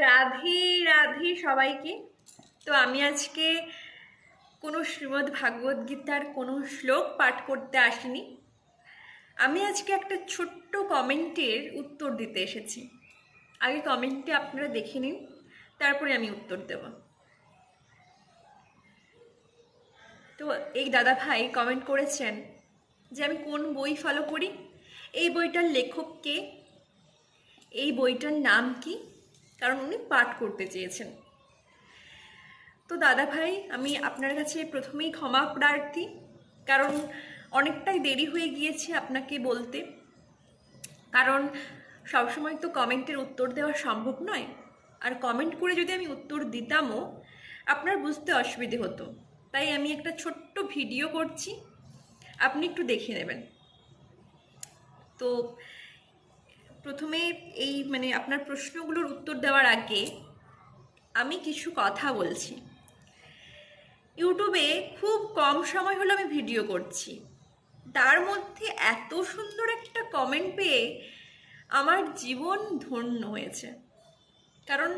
রাধে রাধে সবাইকে। তো আমি আজকে কোনো শ্রীমদ্ ভাগবত গীতার কোনো শ্লোক পাঠ করতে আসিনি। আমি আজকে একটা ছোট্ট কমেন্টের উত্তর দিতে এসেছি। আগে কমেন্টটি আপনারা দেখে নিন, তারপরে আমি উত্তর দেব। তো এই দাদা ভাই কমেন্ট করেছেন যে আমি কোন বই ফলো করি, এই বইটার লেখক কে, এই বইটার নাম কি, কারণ উনি পাঠ করতে চেয়েছেন। তো দাদা ভাই, আমি আপনার কাছে প্রথমেই ক্ষমা প্রার্থী, কারণ অনেকটাই দেরি হয়ে গিয়েছে আপনাকে বলতে। কারণ সবসময় তো কমেন্টের উত্তর দেওয়া সম্ভব নয়, আর কমেন্ট করে যদি আমি উত্তর দিতামও আপনার বুঝতে অসুবিধে হতো। তাই আমি একটা ছোট্ট ভিডিও করছি, আপনি একটু দেখে নেবেন। তো প্রথমে এই আপনার প্রশ্নগুলোর উত্তর দেওয়ার আগে আমি কিছু কথা বলছি। ইউটিউবে খুব কম সময় হলো আমি ভিডিও করছি, তার মধ্যে এত সুন্দর একটা কমেন্ট পেয়ে আমার জীবন ধন্য হয়েছে। কারণ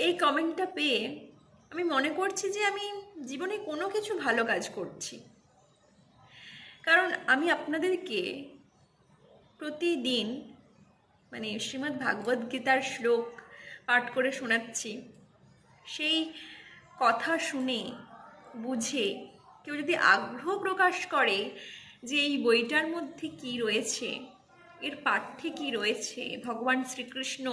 এই কমেন্টটা পেয়ে আমি মনে করছি যে আমি জীবনে কোনো কিছু ভালো কাজ করছি। কারণ আমি আপনাদেরকে প্রতিদিন শ্রীমদ্ ভাগবত গীতার শ্লোক পাঠ করে শোনাচ্ছি। সেই কথা শুনে বুঝে কেউ যদি আগ্রহ প্রকাশ করে যে এই বইটার মধ্যে কি রয়েছে, এর পাঠ্যে কি রয়েছে, ভগবান শ্রীকৃষ্ণ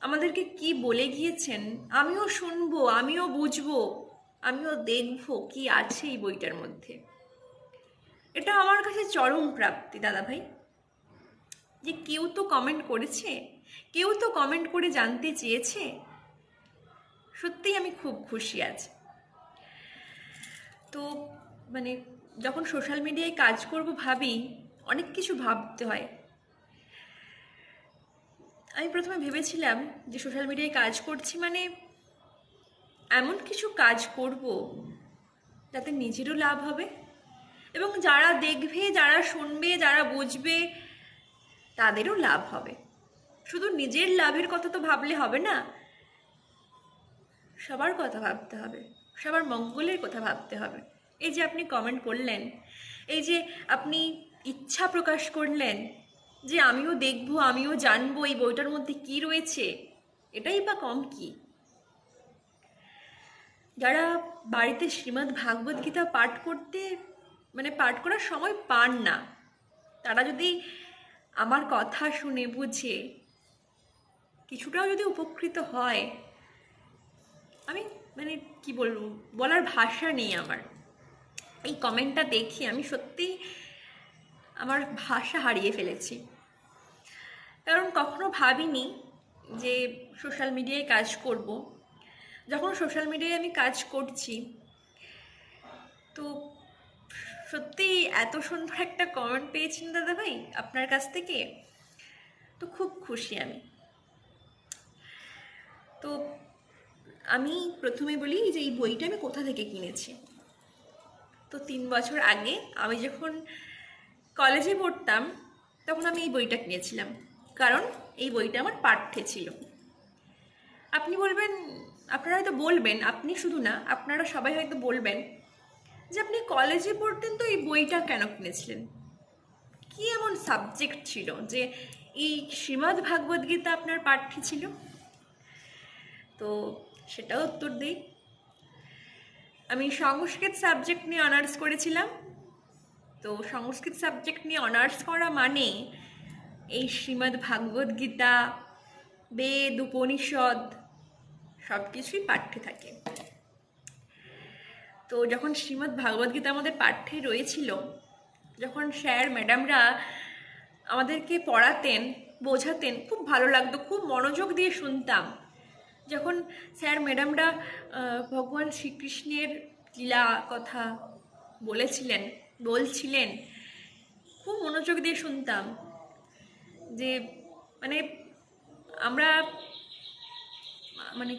আমাদেরকে কি বলে গিয়েছেন, আমিও শুনবো, আমিও বুঝবো, আমিও দেখবো কি আছে এই বইটার মধ্যে, এটা আমার কাছে চরম প্রাপ্তি দাদা ভাই। যে কেউ তো কমেন্ট করেছে, কেউ তো কমেন্ট করে জানতে চেয়েছে, সত্যিই আমি খুব খুশি আছি। তো যখন সোশ্যাল মিডিয়ায় কাজ করব ভাবি অনেক কিছু ভাবতে হয়। আমি প্রথমে ভেবেছিলাম যে সোশ্যাল মিডিয়ায় কাজ করছি এমন কিছু কাজ করব যাতে নিজেরও লাভ হবে এবং যারা দেখবে, যারা শুনবে, যারা বুঝবে তাদেরও লাভ হবে। শুধু নিজের লাভের কথা তো ভাবলে হবে না, সবার কথা ভাবতে হবে, সবার মঙ্গলের কথা ভাবতে হবে। এই যে আপনি কমেন্ট করলেন, এই যে আপনি ইচ্ছা প্রকাশ করলেন যে আমিও দেখব, আমিও জানবো এই বইটার মধ্যে কি রয়েছে, এটাই বা কম কি? যারা বাড়িতে শ্রীমদ্ ভাগবত গীতা পাঠ করতে পাঠ করার সময় পান না, তারা যদি আমার কথা শুনে বুঝে কিছুটাও যদি উপকৃত হয়, আমি কি বলবো, বলার ভাষা নেই আমার। এই কমেন্টটা দেখি আমি সত্যিই আমার ভাষা হারিয়ে ফেলেছি। কারণ কখনো ভাবিনি যে সোশ্যাল মিডিয়ায় কাজ করব। যখন সোশ্যাল মিডিয়ায় আমি কাজ করছি, তো সত্যিই এত সুন্দর একটা কমেন্ট পেয়েছেন দাদা ভাই আপনার কাছ থেকে, তো খুব খুশি আমি। তো আমি প্রথমে বলি যে এই বইটা আমি কোথা থেকে কিনেছি। তো 3 বছর আগে আমি যখন কলেজে পড়তাম তখন আমি এই বইটা কিনেছিলাম, কারণ এই বইটা আমার পাঠ্যে ছিল। আপনি বলবেন, আপনারা হয়তো বলবেন, আপনি শুধু না, আপনারা সবাই হয়তো বলবেন যে আপনি কলেজে পড়তেন তো এই বইটা কেন কিনেছিলেন, কি এমন সাবজেক্ট ছিল যে এই শ্রীমদ্ ভাগবত গীতা আপনার পাঠ্যে ছিল? তো সেটাও উত্তর দিই। আমি সংস্কৃত সাবজেক্ট নিয়ে অনার্স করেছিলাম। তো সংস্কৃত সাবজেক্ট নিয়ে অনার্স করা এই শ্রীমদ্ ভাগবত গীতা, বেদ, উপনিষদ সব কিছুই পাঠ্যে থাকে। তো যখন শ্রীমদ্ ভাগবত গীতা আমাদের পাঠ্যে রয়েছিল, যখন স্যার ম্যাডামরা আমাদেরকে পড়াতেন, বোঝাতেন, খুব ভালো লাগতো, খুব মনোযোগ দিয়ে শুনতাম। যখন স্যার ম্যাডামরা ভগবান শ্রীকৃষ্ণের লীলা কথা বলছিলেন, খুব মনোযোগ দিয়ে শুনতাম। যে আমরা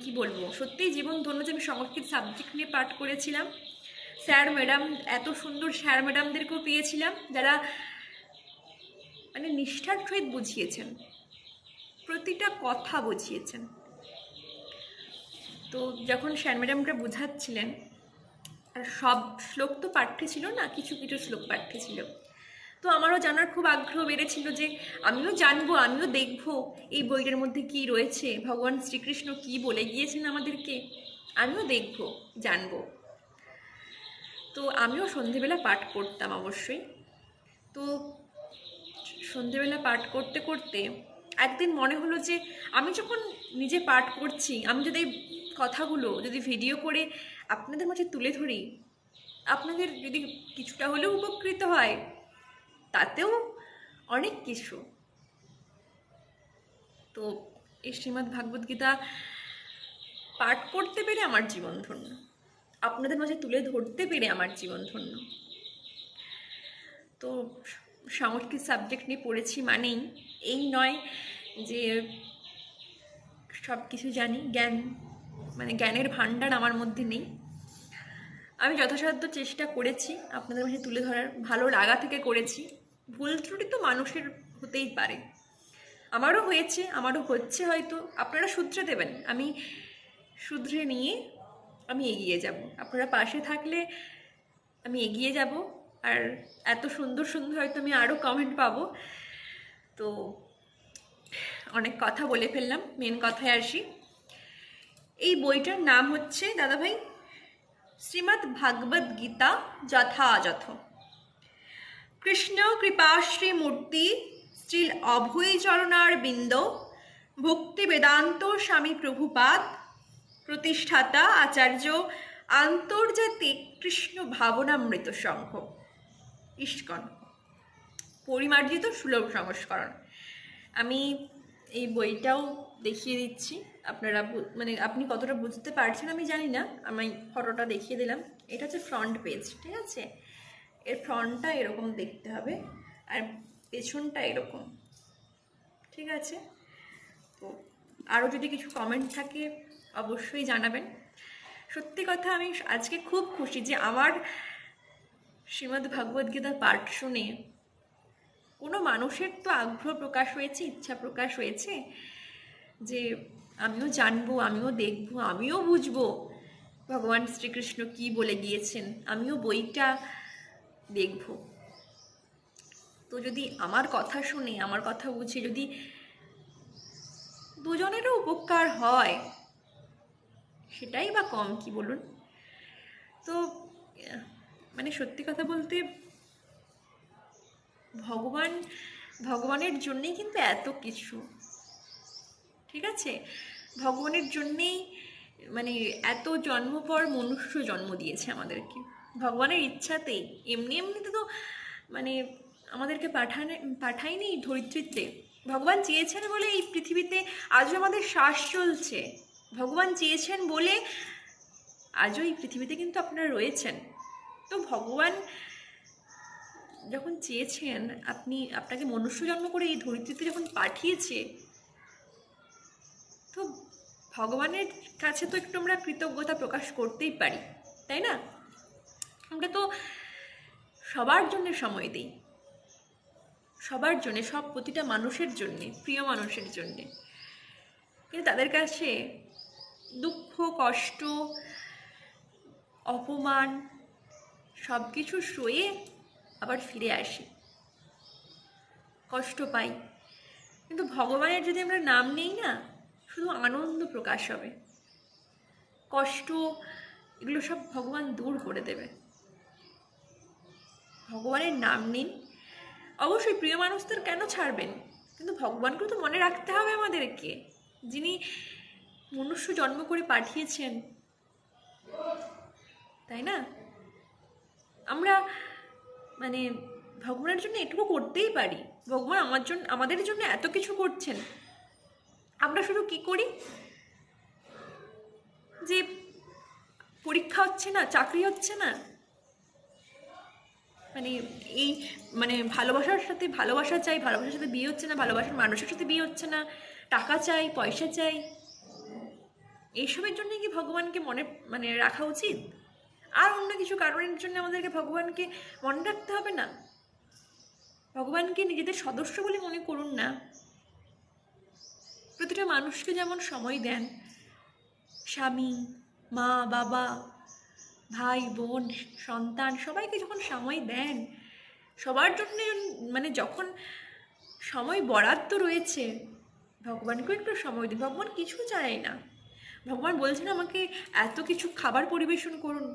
কি বলবো, সত্যিই জীবন ধন্য যে আমি সংস্কৃত সাবজেক্ট নিয়ে পাঠ করেছিলাম। স্যার ম্যাডাম, এত সুন্দর স্যার ম্যাডামদেরকেও পেয়েছিলাম যারা নিষ্ঠার সহিত বুঝিয়েছেন। প্রতিটা কথা বুঝিয়েছেন। তো যখন স্যার ম্যাডামটা বোঝাচ্ছিলেন, আর সব শ্লোক তো পাঠ্যে ছিল না, কিছু কিছু শ্লোক পাঠ্যে ছিল। তো আমারও জানার খুব আগ্রহ বেড়েছিল যে আমিও জানবো, আমিও দেখবো এই বইটার মধ্যে কি রয়েছে, ভগবান শ্রীকৃষ্ণ কি বলে গিয়েছেন আমাদেরকে, আমিও দেখবো, জানবো। তো আমিও সন্ধেবেলা পাঠ করতাম অবশ্যই। তো সন্ধেবেলা পাঠ করতে করতে একদিন মনে হলো যে আমি যখন নিজে পাঠ করছি, আমি যদি এই কথাগুলো যদি ভিডিও করে আপনাদের মাঝে তুলে ধরি, আপনাদের যদি কিছুটা হলেও উপকৃত হয়, তাতেও অনেক কিছু। তো এই শ্রীমদ্ ভাগবত গীতা পাঠ করতে পেরে আমার জীবন ধন্য, আপনাদের মাঝে তুলে ধরতে পেরে আমার জীবন ধন্য। তো সংস্কৃত সাবজেক্ট নিয়ে পড়েছি মানেই এই নয় যে সব কিছু জানি, জ্ঞান মানে জ্ঞানের ভাণ্ডার আমার মধ্যে নেই। আমি যথাসাধ্য চেষ্টা করেছি আপনাদের মাঝে তুলে ধরার, ভালো লাগা থেকে করেছি। ভুল ত্রুটি তো মানুষের হতেই পারে, আমারও হয়েছে, আমারও হচ্ছে, হয়তো আপনারা শুধরে দেবেন, আমি শুধরে নিয়ে আমি এগিয়ে যাব। আপনারা পাশে থাকলে আমি এগিয়ে যাব, আর এত সুন্দর সুন্দর হয়তো আমি আরও কমেন্ট পাবো। তো অনেক কথা বলে ফেললাম, মেন কথায় আসি। এই বইটার নাম হচ্ছে দাদাভাই শ্রীমদ্ ভাগবত গীতা যথাযথ। কৃষ্ণ কৃপাশ্রী মূর্তি শ্রীল অভয় চরণার বিন্দ, ভক্তি বেদান্ত স্বামী প্রভুপাদ, প্রতিষ্ঠাতা আচার্য আন্তর্জাতিক কৃষ্ণ ভাবনামৃত সংঘ ইস্কন, পরিমার্জিত সুলভ সংস্করণ। আমি এই বইটাও দেখিয়ে দিচ্ছি, আপনারা মানে আপনি কতটা বুঝতে পারছেন আমি জানি না, আমি ফটোটা দেখিয়ে দিলাম। এটা হচ্ছে ফ্রন্ট পেজ, ঠিক আছে? এর ফ্রন্টটা এরকম দেখতে হবে আর পেছনটা এরকম, ঠিক আছে? তো আরও যদি কিছু কমেন্ট থাকে অবশ্যই জানাবেন। সত্যি কথা আমি আজকে খুব খুশি যে আমার শ্রীমদ্ ভাগবত গীতা পাঠ শুনে কোনো মানুষের তো আগ্রহ প্রকাশ হয়েছে, ইচ্ছা প্রকাশ হয়েছে যে আমিও জানবো, আমিও দেখবো, আমিও বুঝবো ভগবান শ্রীকৃষ্ণ কি বলে গিয়েছেন, আমিও বইটা দেখব। তো যদি আমার কথা শুনে, আমার কথা বুঝে যদি দুজনেরও উপকার হয়, সেটাই বা কম কি বলুন? তো মানে সত্যি কথা বলতে ভগবানের জন্যেই কিন্তু এত কিছু, ঠিক আছে? ভগবানের জন্যেই মানে এত জন্ম পর মনুষ্য জন্ম দিয়েছে আমাদেরকে, ভগবানের ইচ্ছাতেই। এমনিতে তো মানে আমাদেরকে পাঠায়নি ধরিত্রীতে। ভগবান চেয়েছেন বলে এই পৃথিবীতে আজও আমাদের শ্বাস চলছে, ভগবান চেয়েছেন বলে আজও এই পৃথিবীতে কিন্তু আপনারা রয়েছেন। তো ভগবান যখন চেয়েছেন, আপনাকে মনুষ্য জন্ম করে এই ধরিত্রীতে যখন পাঠিয়েছে, তো ভগবানের কাছে তো একটু আমরা কৃতজ্ঞতা প্রকাশ করতেই পারি, তাই না? আমরা তো সবার জন্য সময় দিই, সবার জন্যে, সব প্রতিটা মানুষের জন্যে, প্রিয় মানুষের জন্যে, কিন্তু তাদের কাছে দুঃখ, কষ্ট, অপমান সব কিছু সয়ে আবার ফিরে আসি, কষ্ট পাই। কিন্তু ভগবানের যদি আমরা নাম নেই না, শুধু আনন্দ প্রকাশ হবে, কষ্ট এগুলো সব ভগবান দূর করে দেবে। ভগবানের নাম নিন, অবশ্যই প্রিয় মানুষদের কেন ছাড়বেন, কিন্তু ভগবানকেও তো মনে রাখতে হবে আমাদেরকে, যিনি মনুষ্য জন্ম করে পাঠিয়েছেন, তাই না? আমরা মানে ভগবানের জন্য এটুকু করতেই পারি। ভগবান আমাদের জন্য এত কিছু করছেন, আমরা শুধু কি করি, যে পরীক্ষা হচ্ছে না, চাকরি হচ্ছে না, মানে এই মানে ভালোবাসার সাথে ভালোবাসা চাই, ভালোবাসার সাথে বিয়ে হচ্ছে না, ভালোবাসার মানুষের সাথে বিয়ে হচ্ছে না, টাকা চাই, পয়সা চাই, এইসবের জন্য কি ভগবানকে মনে রাখা উচিত? আর অন্য কিছু কারণের জন্য আমাদেরকে ভগবানকে মনে রাখতে হবে না? ভগবানকে নিজেদের সদস্য বলে মনে করুন না, প্রতিটা মানুষকে যেমন সময় দেন, স্বামী, মা, বাবা, ভাই, বোন, সন্তান সবাইকে যখন সময় দেন, সবার জন্য মানে যখন সময় বরাদ্দ রয়েছে, ভগবানকেও একটু সময় দিন। ভগবান কিছু চায় না, ভগবান বলছেন আমাকে এত কিছু খাবার পরিবেশন করুন,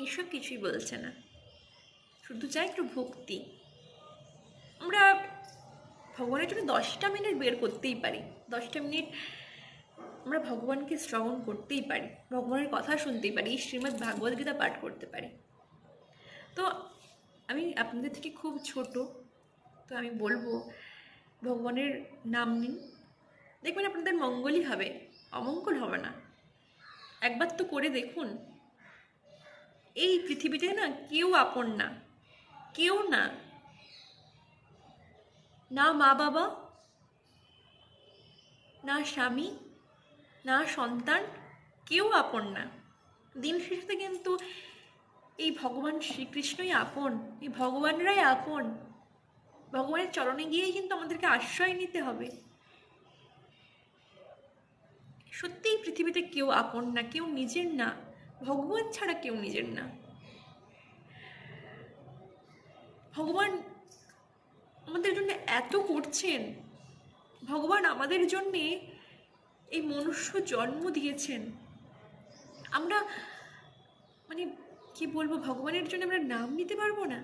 এসব কিছুই বলছে না, শুধু চাই একটু ভক্তি। আমরা ভগবানের জন্য 10টা মিনিট বের করতেই পারি, 10টা মিনিট আমরা ভগবানকে শ্রবণ করতেই পারি, ভগবানের কথা শুনতেই পারি, শ্রীমদ্ ভাগবত গীতা পাঠ করতে পারি। তো আমি আপনাদের থেকে খুব ছোট, তো আমি বলবো ভগবানের নাম নিন, দেখবেন আপনাদের মঙ্গলই হবে, অমঙ্গল হবে না। একবার তো করে দেখুন। এই পৃথিবীতে না কেউ আপন না, কেউ না, না মা বাবা, না স্বামী, না সন্তান, কেউ আপন না। দিন শেষে কিন্তু এই ভগবান শ্রীকৃষ্ণই আপন, এই ভগবানরাই আপন। ভগবানের চরণে গিয়েই কিন্তু আমাদেরকে আশ্রয় নিতে হবে। সত্যিই পৃথিবীতে কেউ আপন না, কেউ নিজের না, ভগবান ছাড়া কেউ নিজের না। ভগবান আমাদের জন্য এত করছেন, ভগবান আমাদের জন্যে এই মনুষ্য জন্ম দিয়েছেন। আমরা মানে কি বলবো, ভগবানের জন্য আমরা নাম নিতে পারবো না?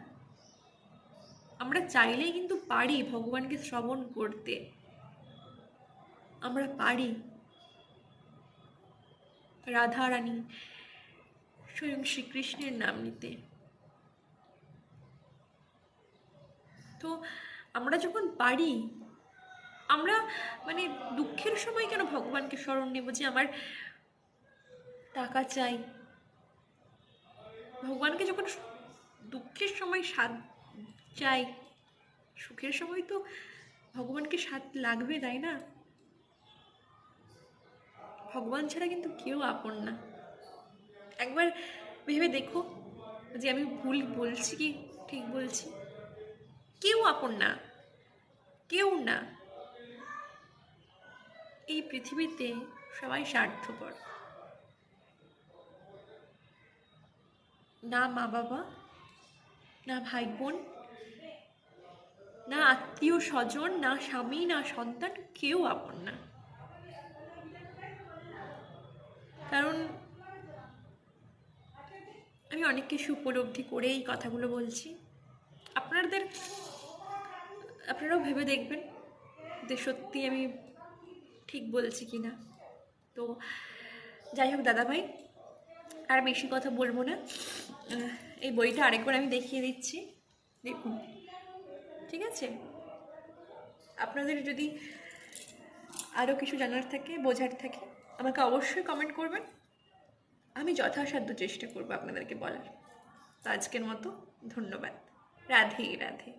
আমরা চাইলেই কিন্তু পারি ভগবানকে শ্রবণ করতে, আমরা পারি রাধা রানী স্বয়ং শ্রীকৃষ্ণের নাম নিতে। তো আমরা যখন পারি, আমরা মানে দুঃখের সময় কেন ভগবানকে স্মরণ নেব যে আমার টাকা চাই? ভগবানকে যখন দুঃখের সময় স্বাদ চাই, সুখের সময় তো ভগবানকে স্বাদ লাগবে, তাই না? ভগবান ছাড়া কিন্তু কেউ আপন না। একবার ভেবে দেখো যে আমি ভুল বলছি কি ঠিক বলছি। কেউ আপন না, কেউ না। এই পৃথিবীতে সবাই স্বার্থপর। না মা বাবা, না ভাই বোন, না আত্মীয় স্বজন, না স্বামী, না সন্তান, কেউ আপন না। কারণ আমি অনেক কিছু উপলব্ধি করে এই কথাগুলো বলছি। আপনারাও ভেবে দেখবেন যে সত্যি আমি ঠিক বলছি কি না। তো যাই হোক দাদাভাই, আর বেশি কথা বলবো না। এই বইটা আরেকবার আমি দেখিয়ে দিচ্ছি, দেখুন, ঠিক আছে? আপনাদের যদি আরও কিছু জানার থাকে, বোঝার থাকে, আমাকে অবশ্যই কমেন্ট করবেন, আমি যথাসাধ্য চেষ্টা করবো আপনাদেরকে বলার। তো আজকের মতো ধন্যবাদ। রাধে রাধে।